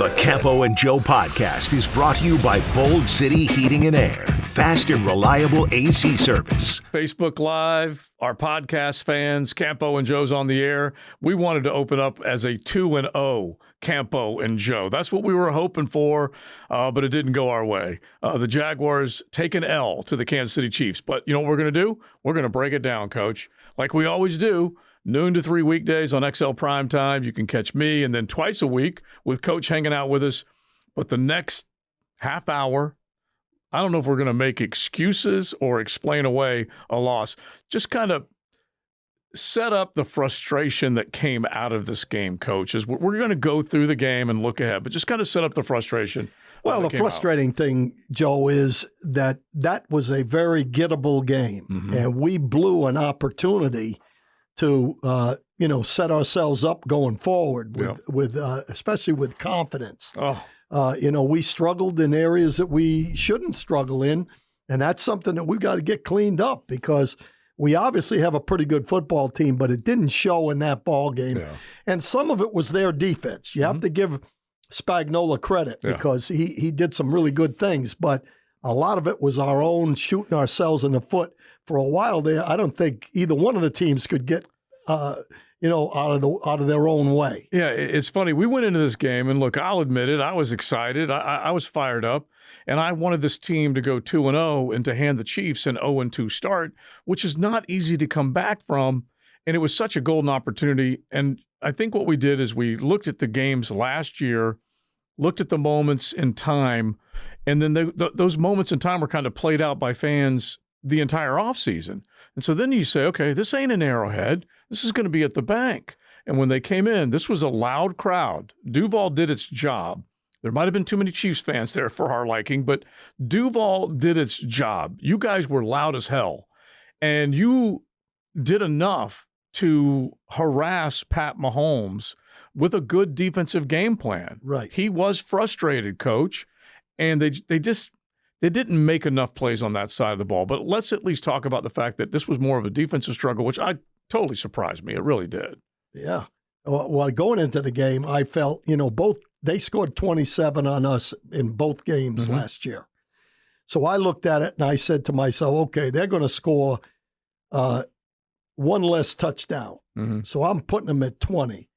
The Campo and Joe podcast is brought to you by Bold City Heating and Air. Fast and reliable AC service. Facebook Live, our podcast fans, Campo and Joe's on the air. We wanted to open up as a 2-0 Campo and Joe. That's what we were hoping for, but it didn't go our way. The Jaguars take an L to the Kansas City Chiefs. But you know what we're going to do? We're going to break it down, Coach, like we always do. Noon to 3 weekdays on XL Primetime. You can catch me, and then twice a week with Coach hanging out with us. But the next half hour, I don't know if we're going to make excuses or explain away a loss. Just kind of set up the frustration that came out of this game, Coach. We're going to go through the game and look ahead, but just kind of set up the frustration. Well, the frustrating thing, Joe, is that was a very gettable game, and we blew an opportunity to set ourselves up going forward with especially with confidence. We struggled in areas that we shouldn't struggle in, and that's something that we've got to get cleaned up because we obviously have a pretty good football team, but it didn't show in that ball game. Yeah. And some of it was their defense. You have to give Spagnuolo credit because he did some really good things, but a lot of it was our own shooting ourselves in the foot. For a while there, I don't think either one of the teams could get, out of their own way. Yeah, it's funny. We went into this game, and look, I'll admit it, I was excited. I was fired up, and I wanted this team to go 2-0 and to hand the Chiefs an 0-2 start, which is not easy to come back from, and it was such a golden opportunity. And I think what we did is we looked at the games last year, looked at the moments in time, and then those moments in time were kind of played out by fans the entire offseason. And so then you say, okay, this ain't an Arrowhead. This is going to be at the bank. And when they came in, this was a loud crowd. Duval did its job. There might have been too many Chiefs fans there for our liking, but Duval did its job. You guys were loud as hell. And you did enough to harass Pat Mahomes with a good defensive game plan. Right. He was frustrated, Coach, and they didn't make enough plays on that side of the ball. But let's at least talk about the fact that this was more of a defensive struggle, which totally surprised me. It really did. Yeah. Well, going into the game, I felt, they scored 27 on us in both games last year. So I looked at it and I said to myself, okay, they're going to score one less touchdown. So I'm putting them at 20.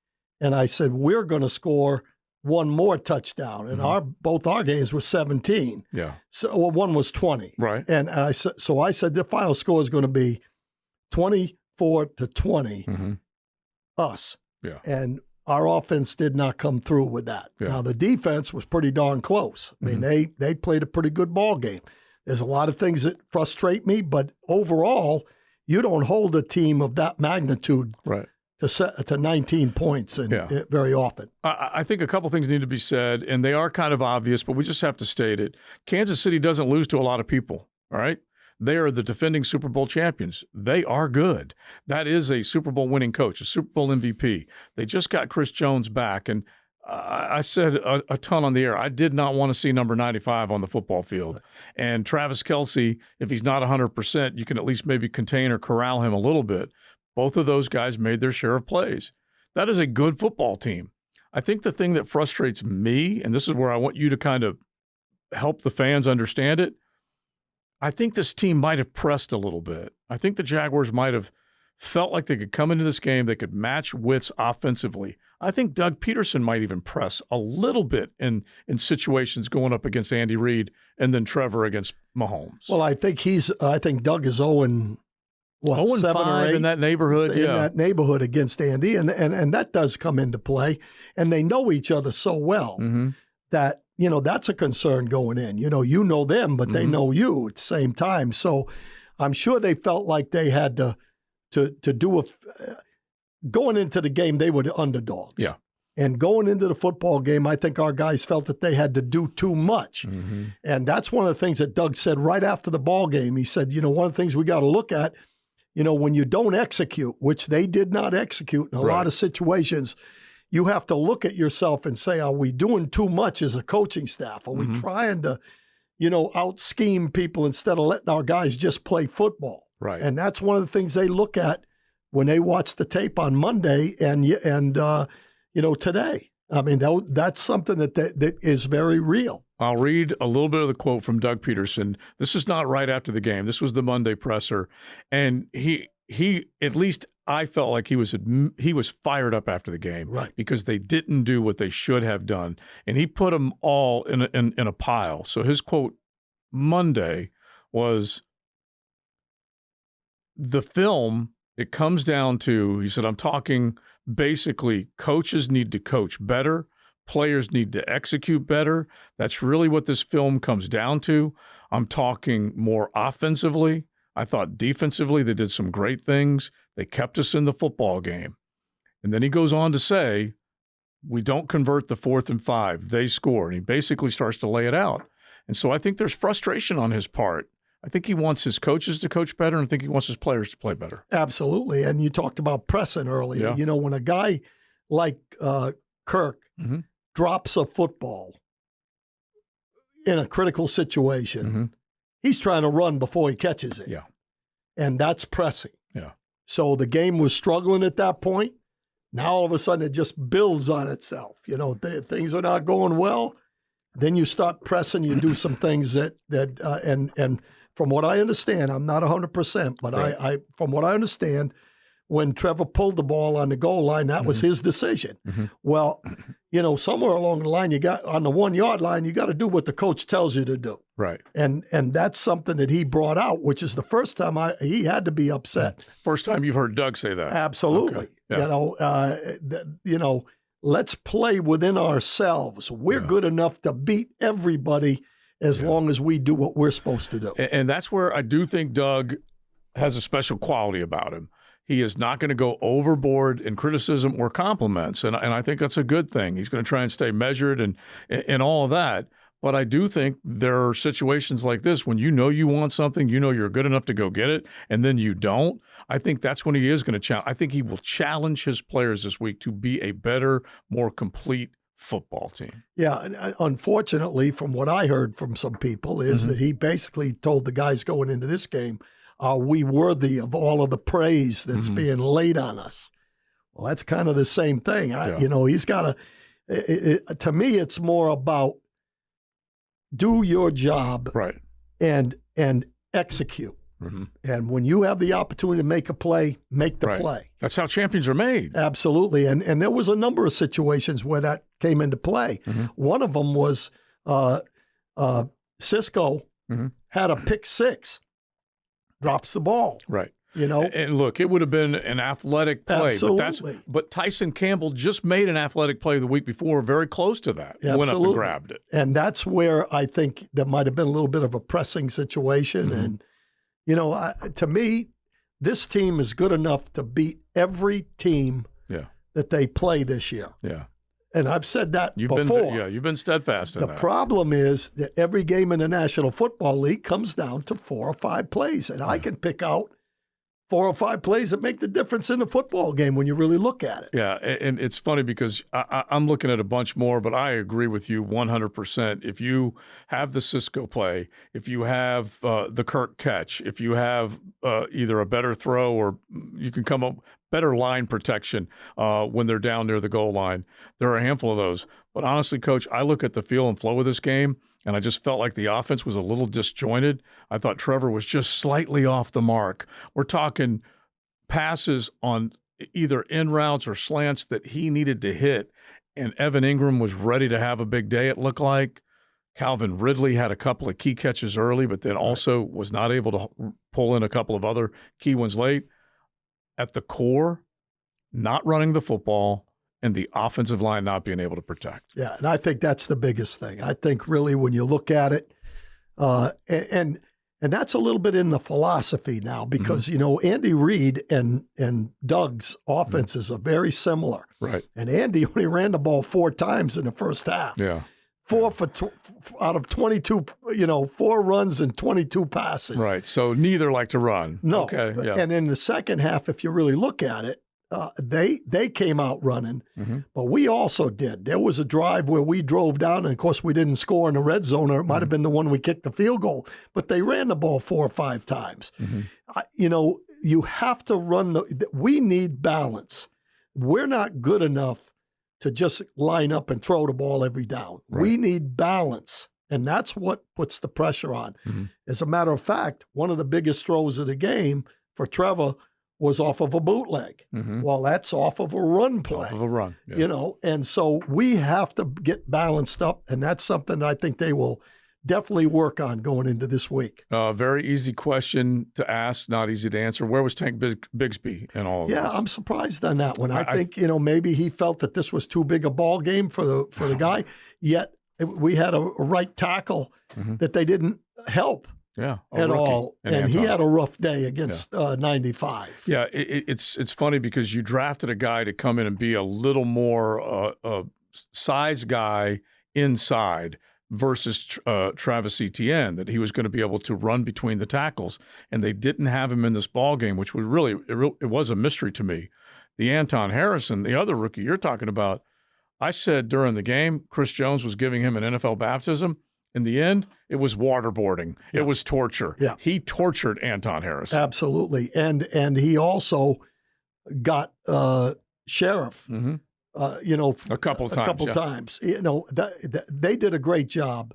And I said, we're going to score one more touchdown, and both our games were 17. Yeah. So one was 20. Right. And I said the final score is going to be 24-20, us. Yeah. And our offense did not come through with that. Yeah. Now the defense was pretty darn close. I mean, they played a pretty good ball game. There's a lot of things that frustrate me, but overall, you don't hold a team of that magnitude. Right. To 19 points very often. I think a couple things need to be said, and they are kind of obvious, but we just have to state it. Kansas City doesn't lose to a lot of people, all right? They are the defending Super Bowl champions. They are good. That is a Super Bowl winning coach, a Super Bowl MVP. They just got Chris Jones back, and I said a ton on the air. I did not want to see number 95 on the football field. And Travis Kelce, if he's not 100%, you can at least maybe contain or corral him a little bit. Both of those guys made their share of plays. That is a good football team. I think the thing that frustrates me, and this is where I want you to kind of help the fans understand it, I think this team might have pressed a little bit. I think the Jaguars might have felt like they could come into this game, they could match wits offensively. I think Doug Peterson might even press a little bit in situations going up against Andy Reid and then Trevor against Mahomes. Well, I think Doug is 0-5 in that neighborhood. In that neighborhood against Andy, and that does come into play. And they know each other so well that, that's a concern going in. You know them, but they know you at the same time. So I'm sure they felt like they had to do going into the game, they were the underdogs. Yeah. And going into the football game, I think our guys felt that they had to do too much. And that's one of the things that Doug said right after the ball game. He said, one of the things we got to look at, when you don't execute, which they did not execute in a lot of situations, you have to look at yourself and say, are we doing too much as a coaching staff? Are we trying to, out-scheme people instead of letting our guys just play football? Right. And that's one of the things they look at when they watch the tape on Monday and today. I mean, that's something that is very real. I'll read a little bit of the quote from Doug Peterson. This is not right after the game. This was the Monday presser. And he at least I felt like he was fired up after the game, right, because they didn't do what they should have done. And he put them all in a pile. So his quote Monday was, the film, it comes down to, he said, I'm talking basically coaches need to coach better. Players need to execute better. That's really what this film comes down to. I'm talking more offensively. I thought defensively they did some great things. They kept us in the football game. And then he goes on to say, we don't convert the 4th and 5. They score. And he basically starts to lay it out. And so I think there's frustration on his part. I think he wants his coaches to coach better, and I think he wants his players to play better. Absolutely. And you talked about pressing earlier. Yeah. When a guy like Kirk Mm-hmm. drops a football in a critical situation, Mm-hmm. he's trying to run before he catches it. Yeah. And that's pressing. Yeah. So the game was struggling at that point. Now all of a sudden it just builds on itself. Things are not going well. Then you start pressing. You do some things and from what I understand, I'm not 100%, but right. I from what I understand, when Trevor pulled the ball on the goal line, that was his decision. Mm-hmm. Well, somewhere along the line, you got on the 1 yard line, you got to do what the coach tells you to do. Right. And that's something that he brought out, which is the first time he had to be upset. First time you've heard Doug say that. Absolutely. Okay. Yeah. Let's play within ourselves. We're good enough to beat everybody as long as we do what we're supposed to do. And that's where I do think Doug has a special quality about him. He is not going to go overboard in criticism or compliments, and I think that's a good thing. He's going to try and stay measured and all of that. But I do think there are situations like this when you want something, you're good enough to go get it, and then you don't. I think that's when he is going to challenge. I think he will challenge his players this week to be a better, more complete football team. Yeah, and unfortunately, from what I heard from some people, is that he basically told the guys going into this game, are we worthy of all of the praise that's being laid on us? Well, that's kind of the same thing. He's got to me, it's more about do your job, right, and execute. Mm-hmm. And when you have the opportunity to make a play, make the play. That's how champions are made. Absolutely. And there was a number of situations where that came into play. Mm-hmm. One of them was Cisco had a pick six, drops the ball. Right. And look, it would have been an athletic play. Absolutely. But Tyson Campbell just made an athletic play the week before, very close to that. Absolutely. Went up and grabbed it. And that's where I think there might have been a little bit of a pressing situation. And, to me, this team is good enough to beat every team that they play this year. Yeah. And I've said that before. You've been steadfast in that. The problem is that every game in the National Football League comes down to 4 or 5 plays. And I can pick out 4 or 5 plays that make the difference in the football game when you really look at it. Yeah, and it's funny because I'm looking at a bunch more, but I agree with you 100%. If you have the Cisco play, if you have the Kirk catch, if you have either a better throw or you can come up better line protection when they're down near the goal line, there are a handful of those. But honestly, Coach, I look at the feel and flow of this game, and I just felt like the offense was a little disjointed. I thought Trevor was just slightly off the mark. We're talking passes on either in routes or slants that he needed to hit, and Evan Ingram was ready to have a big day, it looked like. Calvin Ridley had a couple of key catches early, but then also was not able to pull in a couple of other key ones late. At the core, not running the football, and the offensive line not being able to protect. Yeah, and I think that's the biggest thing. I think really when you look at it, and that's a little bit in the philosophy now because, Andy Reid and Doug's offenses are very similar. Right. And Andy only ran the ball 4 times in the first half. Yeah. 4 out of 22, 4 runs and 22 passes. Right. So neither like to run. No. Okay. Yeah. And in the second half, if you really look at it, they came out running, but we also did. There was a drive where we drove down, and of course we didn't score in the red zone, or it might have been the one we kicked the field goal, but they ran the ball 4 or 5 times. You have to run we need balance. We're not good enough to just line up and throw the ball every down. Right. We need balance, and that's what puts the pressure on. Mm-hmm. As a matter of fact, one of the biggest throws of the game for Trevor was off of a bootleg. Mm-hmm. Well, that's off of a run play. Off of a run. Yeah. And so we have to get balanced up, and that's something I think they will definitely work on going into this week. Very easy question to ask, not easy to answer. Where was Tank Bigsby in all of this? Yeah, I'm surprised on that one. I think maybe he felt that this was too big a ball game for the guy. Yet we had a right tackle that they didn't help at all, and he had a rough day against 95. Yeah, it's funny because you drafted a guy to come in and be a little more size guy inside versus Travis Etienne, that he was going to be able to run between the tackles, and they didn't have him in this ball game, which was really it was a mystery to me. The Anton Harrison, the other rookie you're talking about, I said during the game, Chris Jones was giving him an NFL baptism. In the end, it was waterboarding. Yeah. It was torture. Yeah. He tortured Anton Harrison. Absolutely, and he also got Sheriff. Mm-hmm. A couple times. They did a great job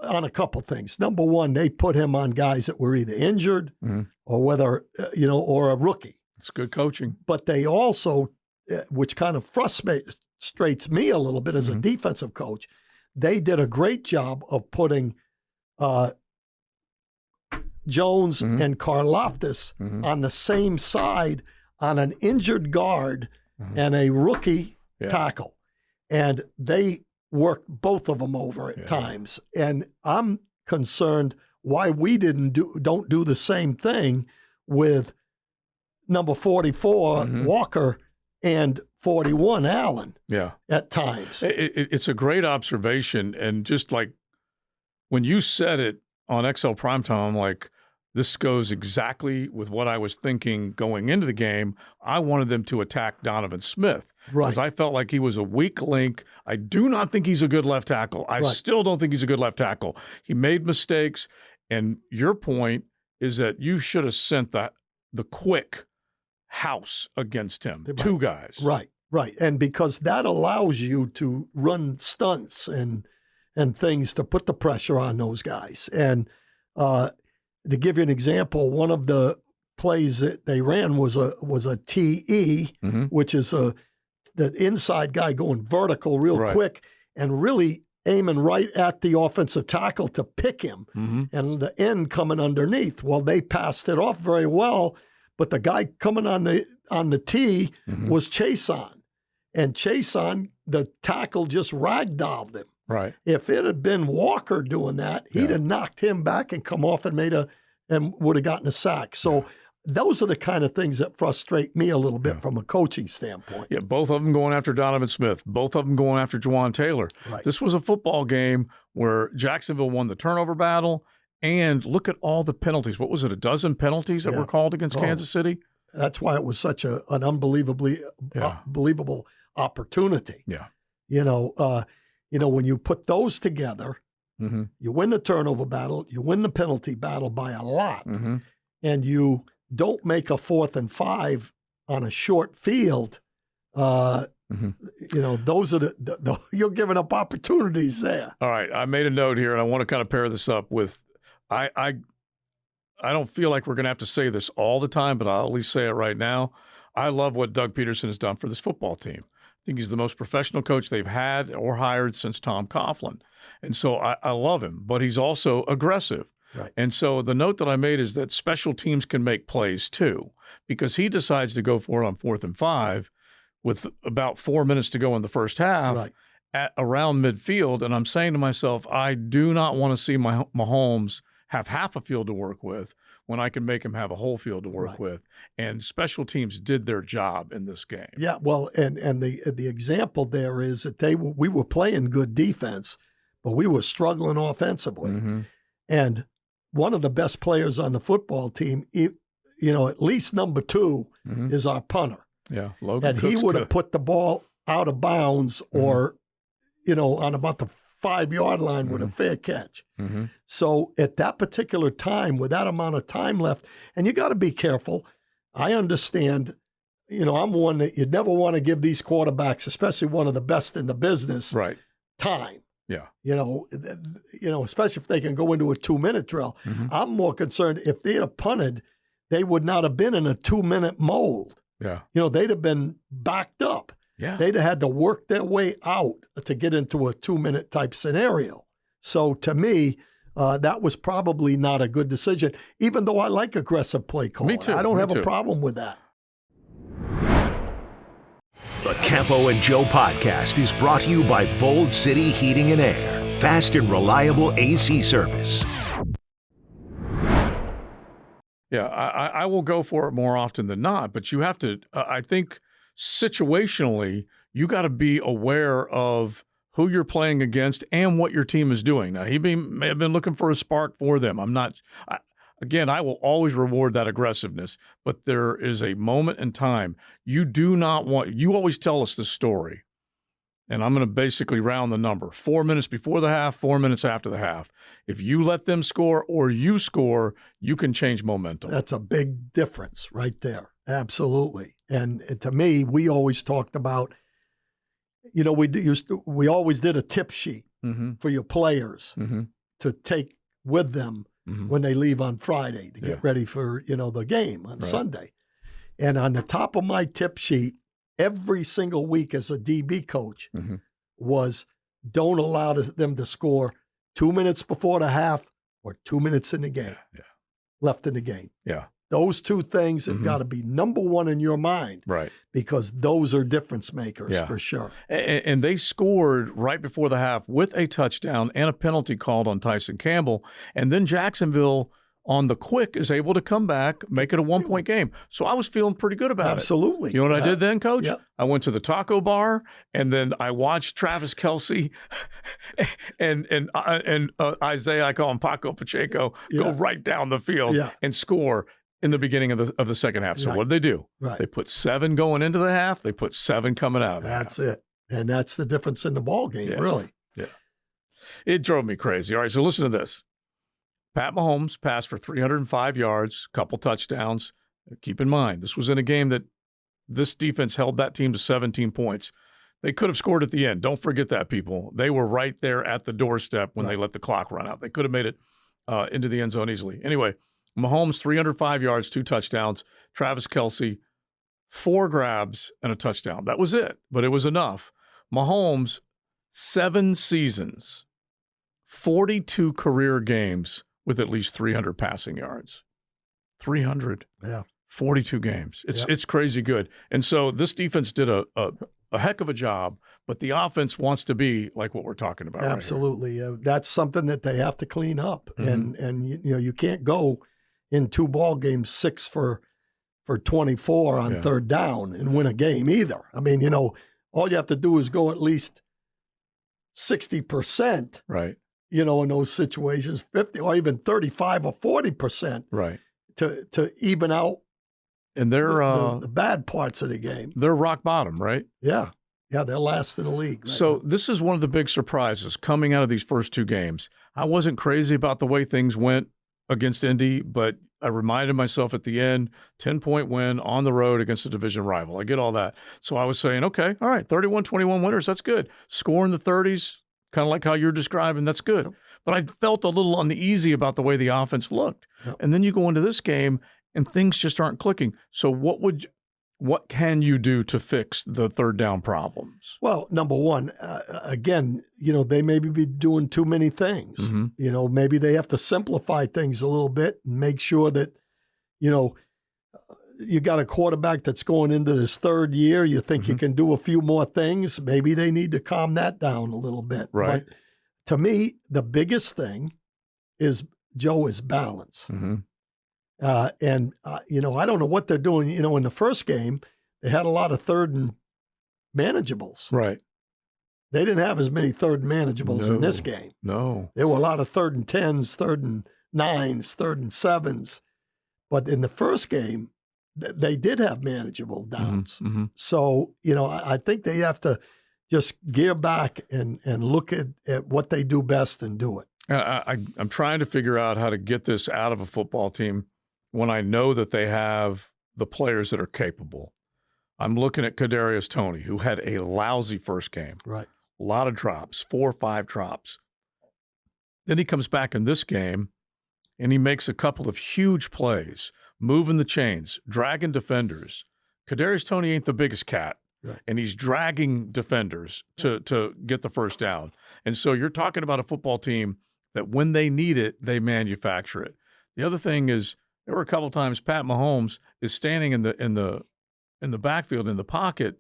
on a couple things. Number one, they put him on guys that were either injured or whether, or a rookie. It's good coaching. But they also, which kind of frustrates me a little bit as a defensive coach, they did a great job of putting Jones and Karlaftis on the same side on an injured guard and a rookie tackle. And they worked both of them over at times. And I'm concerned why we don't do the same thing with number 44, Walker, and 41, Allen, at times. It's a great observation. And just like when you said it on XL Primetime, I'm like, this goes exactly with what I was thinking going into the game. I wanted them to attack Donovan Smith because I felt like he was a weak link. I do not think he's a good left tackle. I still don't think he's a good left tackle. He made mistakes. And your point is that you should have sent the quick house against him. Right. Two guys. Right. And because that allows you to run stunts and things to put the pressure on those guys. And to give you an example, one of the plays that they ran was a TE, which is the inside guy going vertical real quick and really aiming right at the offensive tackle to pick him, and the end coming underneath. Well, they passed it off very well, but the guy coming on the tee was Chason, and Chason, the tackle just ragdolled him. Right. If it had been Walker doing that, he'd have knocked him back and come off and would have gotten a sack. So those are the kind of things that frustrate me a little bit from a coaching standpoint. Yeah, both of them going after Donovan Smith, both of them going after Juwan Taylor. Right. This was a football game where Jacksonville won the turnover battle, and look at all the penalties. What was it, a dozen penalties that were called against Kansas City? That's why it was such an unbelievable opportunity. Yeah. When you put those together, you win the turnover battle, you win the penalty battle by a lot, and you don't make a 4th and 5 on a short field. Those are you're giving up opportunities there. All right, I made a note here, and I want to kind of pair this up with I don't feel like we're going to have to say this all the time, but I'll at least say it right now. I love what Doug Peterson has done for this football team. I think he's the most professional coach they've had or hired since Tom Coughlin. And so I love him, but he's also aggressive. Right. And so the note that I made is that special teams can make plays too, because he decides to go for it on 4th and 5 with about 4 minutes to go in the first half at around midfield. And I'm saying to myself, I do not want to see Mahomes have half a field to work with when I can make him have a whole field to work with. And special teams did their job in this game. Yeah, well, and the example there is that we were playing good defense, but we were struggling offensively. And one of the best players on the football team, at least number 2 is our punter. Yeah, Logan and Cook's he would have put the ball out of bounds or, on about the 5-yard line with a fair catch. So at that particular time, with that amount of time left, and you got to be careful. I understand I'm one that you'd never want to give these quarterbacks, especially one of the best in the business, right, time. Yeah. Especially if they can go into a 2-minute drill. Mm-hmm. I'm more concerned if they'd have punted, they would not have been in a 2-minute mold. Yeah. They'd have been backed up. Yeah. They'd have had to work their way out to get into a 2-minute type scenario. So to me, that was probably not a good decision, even though I like aggressive play calling. Me too. I don't have a problem with that. The Campo and Joe podcast is brought to you by Bold City Heating and Air. Fast and reliable AC service. Yeah, I will go for it more often than not, but you have to, I think situationally, you got to be aware of who you're playing against and what your team is doing. Now, may have been looking for a spark for them. Again, I will always reward that aggressiveness, but there is a moment in time. You always tell us the story, and I'm going to basically round the number. 4 minutes before the half, 4 minutes after the half. If you let them score or you score, you can change momentum. That's a big difference right there. Absolutely. And to me, we always talked about, we always did a tip sheet for your players to take with them when they leave on Friday to get ready for, the game on Sunday. And on the top of my tip sheet, every single week as a DB coach was don't allow them to score 2 minutes before the half or 2 minutes in the game, left in the game. Yeah. Those two things have got to be number one in your mind, right? Because those are difference makers for sure. And they scored right before the half with a touchdown and a penalty called on Tyson Campbell. And then Jacksonville on the quick is able to come back, make it a 1-point game. So I was feeling pretty good about it. Absolutely. You know what I did then, Coach? Yep. I went to the taco bar, and then I watched Travis Kelce and Isaiah, I call him Paco Pacheco, go right down the field and score in the beginning of the second half. So what did they do? Right. They put 7 going into the half. They put 7 coming out of the half. That's it. And that's the difference in the ball game, really. Yeah. It drove me crazy. All right, so listen to this. Pat Mahomes passed for 305 yards, couple touchdowns. Keep in mind, this was in a game that this defense held that team to 17 points. They could have scored at the end. Don't forget that, people. They were right there at the doorstep when they let the clock run out. They could have made it into the end zone easily. Anyway, Mahomes, 305 yards, 2 touchdowns. Travis Kelce, 4 grabs and a touchdown. That was it, but it was enough. Mahomes, 7 seasons, 42 career games with at least 300 passing yards. 300. Yeah. 42 games. It's crazy good. And so this defense did a heck of a job, but the offense wants to be like what we're talking about. Absolutely. Right, that's something that they have to clean up. And you can't go in 2 ball games 6 for 24 on third down and win a game either. I mean, all you have to do is go at least 60%. Right. In those situations, 50 or even 35 or 40%. Right. To even out and they're the bad parts of the game. They're rock bottom, right? Yeah. Yeah, they're last in the league. Right so now. This is one of the big surprises coming out of these first 2 games. I wasn't crazy about the way things went against Indy, but I reminded myself at the end, 10-point win on the road against a division rival. I get all that. So I was saying, okay, all right, 31-21 winners, that's good. Score in the 30s, kind of like how you're describing, that's good. Yep. But I felt a little uneasy about the way the offense looked. Yep. And then you go into this game and things just aren't clicking. So what can you do to fix the third down problems? Well, number one, again, they maybe be doing too many things. Maybe they have to simplify things a little bit and make sure that, you got a quarterback that's going into his 3rd year. You think you can do a few more things. Maybe they need to calm that down a little bit. Right. But to me, the biggest thing is balance. I don't know what they're doing. In the first game, they had a lot of 3rd and manageables. Right. They didn't have as many 3rd and manageables in this game. No. There were a lot of 3rd and 10s, 3rd and 9s, 3rd and 7s. But in the first game, they did have manageable downs. So, I think they have to just gear back and look at what they do best and do it. I'm trying to figure out how to get this out of a football team when I know that they have the players that are capable. I'm looking at Kadarius Toney, who had a lousy first game. Right. A lot of drops, 4 or 5 drops. Then he comes back in this game, and he makes a couple of huge plays, moving the chains, dragging defenders. Kadarius Toney ain't the biggest cat, right, and he's dragging defenders to get the first down. And so you're talking about a football team that when they need it, they manufacture it. The other thing is there were a couple times Pat Mahomes is standing in the backfield in the pocket,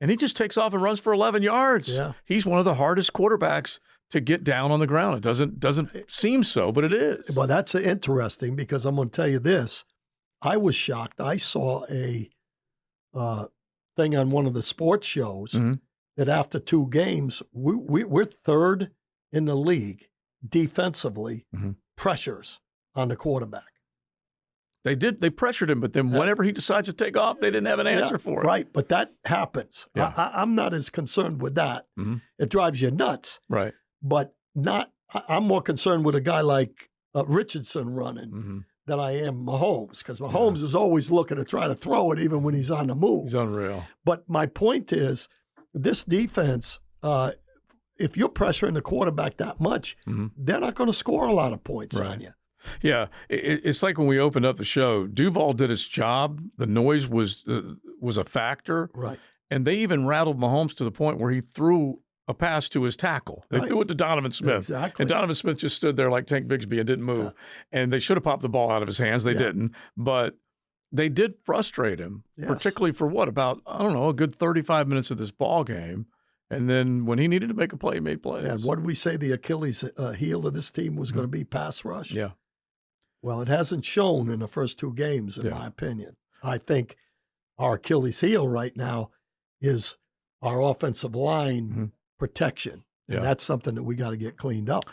and he just takes off and runs for 11 yards. Yeah. He's one of the hardest quarterbacks to get down on the ground. It doesn't seem so, but it is. Well, that's interesting because I'm going to tell you this. I was shocked. I saw a thing on one of the sports shows that after 2 games, we're third in the league defensively pressures on the quarterback. They pressured him, but then whenever he decides to take off, they didn't have an answer for it. Right, but that happens. Yeah. I'm not as concerned with that. It drives you nuts. Right. But I'm more concerned with a guy like Richardson running than I am Mahomes, because Mahomes is always looking to try to throw it even when he's on the move. He's unreal. But my point is, this defense, if you're pressuring the quarterback that much, they're not going to score a lot of points on you. Yeah, it's like when we opened up the show, Duval did his job. The noise was a factor. Right. And they even rattled Mahomes to the point where he threw a pass to his tackle. They threw it to Donovan Smith. Exactly. And Donovan Smith just stood there like Tank Bigsby and didn't move. And they should have popped the ball out of his hands. They didn't. But they did frustrate him, particularly for about, a good 35 minutes of this ball game. And then when he needed to make a play, he made plays. And what did we say the Achilles heel of this team was going to be? Pass rush? Yeah. Well, it hasn't shown in the first 2 games, in my opinion. I think our Achilles heel right now is our offensive line protection. And that's something that we got to get cleaned up.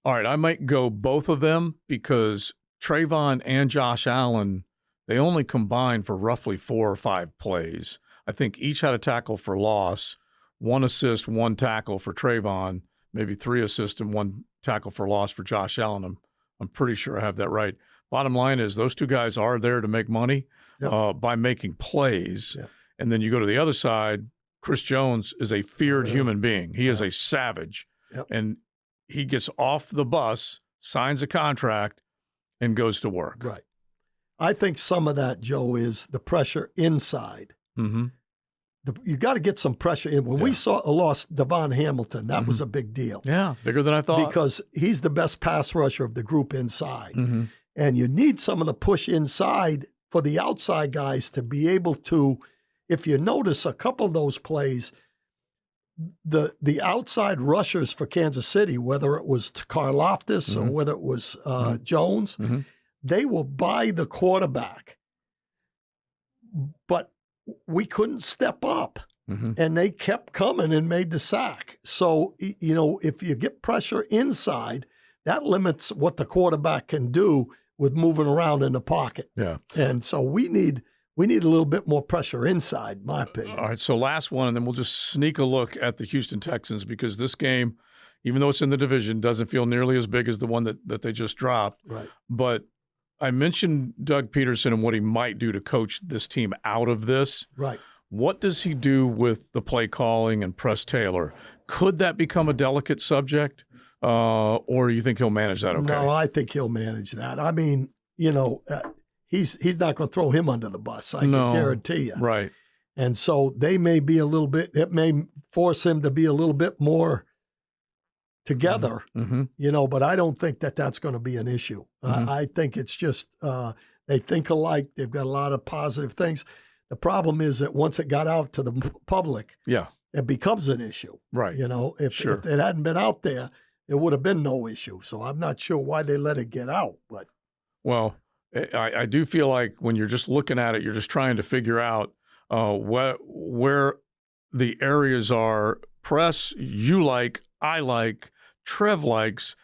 All right, I might go both of them because Trayvon and Josh Allen, they only combined for roughly 4 or 5 plays. I think each had a tackle for loss, 1 assist, 1 tackle for Trayvon, maybe 3 assists and 1 tackle for loss for Josh Allen. I'm pretty sure I have that right. Bottom line is those 2 guys are there to make money by making plays. Yep. And then you go to the other side, Chris Jones is a feared human being. He is a savage. Yep. And he gets off the bus, signs a contract, and goes to work. Right. I think some of that, Joe, is the pressure inside. You got to get some pressure in. When we lost Devon Hamilton, that was a big deal. Yeah, bigger than I thought. Because he's the best pass rusher of the group inside. And you need some of the push inside for the outside guys to be able to, if you notice a couple of those plays, the outside rushers for Kansas City, whether it was Karlaftis or whether it was Jones, they will buy the quarterback. But we couldn't step up, and they kept coming and made the sack. So, if you get pressure inside, that limits what the quarterback can do with moving around in the pocket. Yeah. And so we need a little bit more pressure inside, my opinion. All right, so last one, and then we'll just sneak a look at the Houston Texans because this game, even though it's in the division, doesn't feel nearly as big as the one that they just dropped. Right. But I mentioned Doug Peterson and what he might do to coach this team out of this. Right. What does he do with the play calling and Press Taylor? Could that become a delicate subject, or do you think he'll manage that okay? No, I think he'll manage that. I mean, he's not going to throw him under the bus, I can guarantee you. Right. And so they may be it may force him to be a little bit more together, but I don't think that that's going to be an issue. I think it's just they think alike. They've got a lot of positive things. The problem is that once it got out to the public, it becomes an issue. Right. If it hadn't been out there, there would have been no issue. So I'm not sure why they let it get out. But I do feel like when you're just looking at it, you're just trying to figure out where the areas are. Press, you like, I like, Trev likes,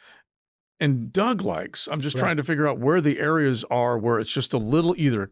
and Doug likes. I'm just trying to figure out where the areas are where it's just a little either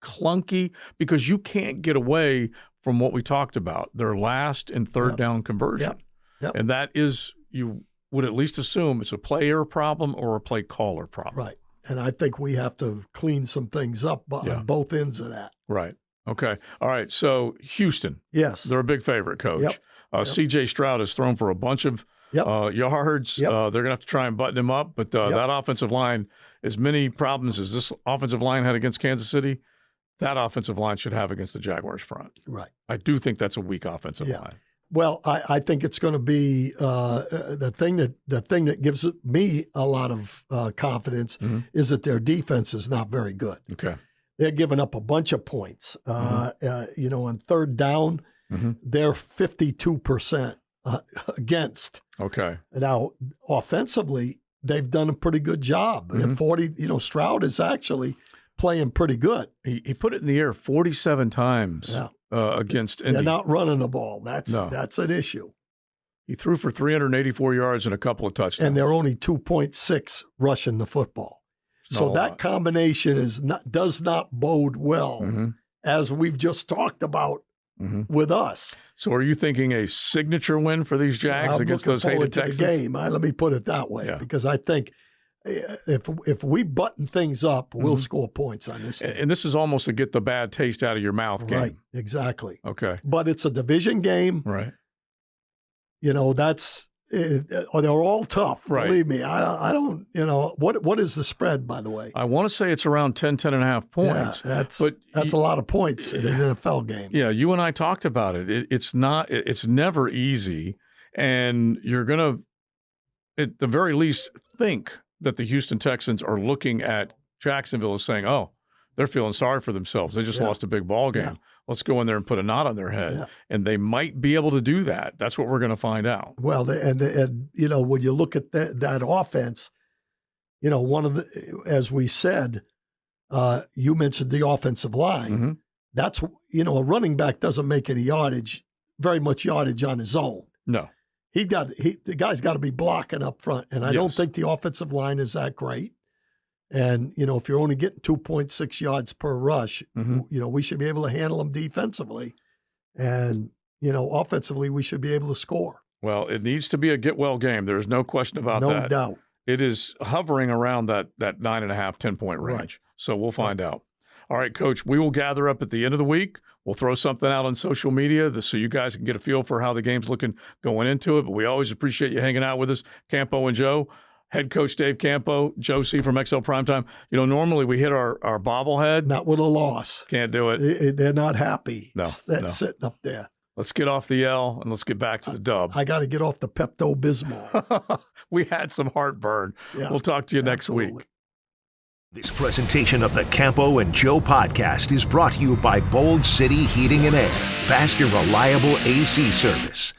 clunky because you can't get away from what we talked about, their last and third down conversion. Yep. And that is, you would at least assume it's a player problem or a play caller problem. Right. And I think we have to clean some things up on both ends of that. Right. Okay. All right. So Houston. Yes. They're a big favorite, Coach. Yep. C.J. Stroud has thrown for a bunch of yards. Yep. They're going to have to try and button him up. But that offensive line, as many problems as this offensive line had against Kansas City, that offensive line should have against the Jaguars front. Right. I do think that's a weak offensive line. Well, I think it's going to be the thing that gives me a lot of confidence is that their defense is not very good. Okay. They're giving up a bunch of points. On third down, they're 52% against. Okay. Now, offensively, they've done a pretty good job. 40, Stroud is actually playing pretty good. He put it in the air 47 times against Indy. They're not running the ball. That's an issue. He threw for 384 yards and a couple of touchdowns. And they're only 2.6 rushing the football. So that combination does not bode well, as we've just talked about with us. So are you thinking a signature win for these Jags against those hated Texans? Game. Let me put it that way, because I think if we button things up, we'll score points on this thing. And this is almost a get the bad taste out of your mouth game. Right, exactly. Okay. But it's a division game. Right. They're all tough. Right. Believe me. I don't, what is the spread, by the way? I want to say it's around 10 and a half points. Yeah, that's a lot of points in an NFL game. Yeah, you and I talked about it. It's never easy. And you're going to, at the very least, think that the Houston Texans are looking at Jacksonville as saying, oh, they're feeling sorry for themselves. They just lost a big ball game. Yeah. Let's go in there and put a knot on their head. Yeah. And they might be able to do that. That's what we're going to find out. Well, and when you look at that offense, as we said, you mentioned the offensive line. That's, a running back doesn't make any very much yardage on his own. No. The guy's got to be blocking up front. And I don't think the offensive line is that great. And, if you're only getting 2.6 yards per rush, we should be able to handle them defensively. And, offensively, we should be able to score. Well, it needs to be a get-well game. There's no question about that. No doubt. It is hovering around that 9.5, 10-point range. Right. So we'll find out. All right, Coach, we will gather up at the end of the week. We'll throw something out on social media so you guys can get a feel for how the game's looking going into it. But we always appreciate you hanging out with us, Campo and Joe. Head coach Dave Campo, Joe C. from XL Primetime. Normally we hit our bobblehead. Not with a loss. Can't do it. They're not happy. No. Sitting up there. Let's get off the L and let's get back to the dub. I got to get off the Pepto-Bismol. We had some heartburn. Yeah, we'll talk to you next week. This presentation of the Campo and Joe podcast is brought to you by Bold City Heating and Air. Fast and reliable AC service.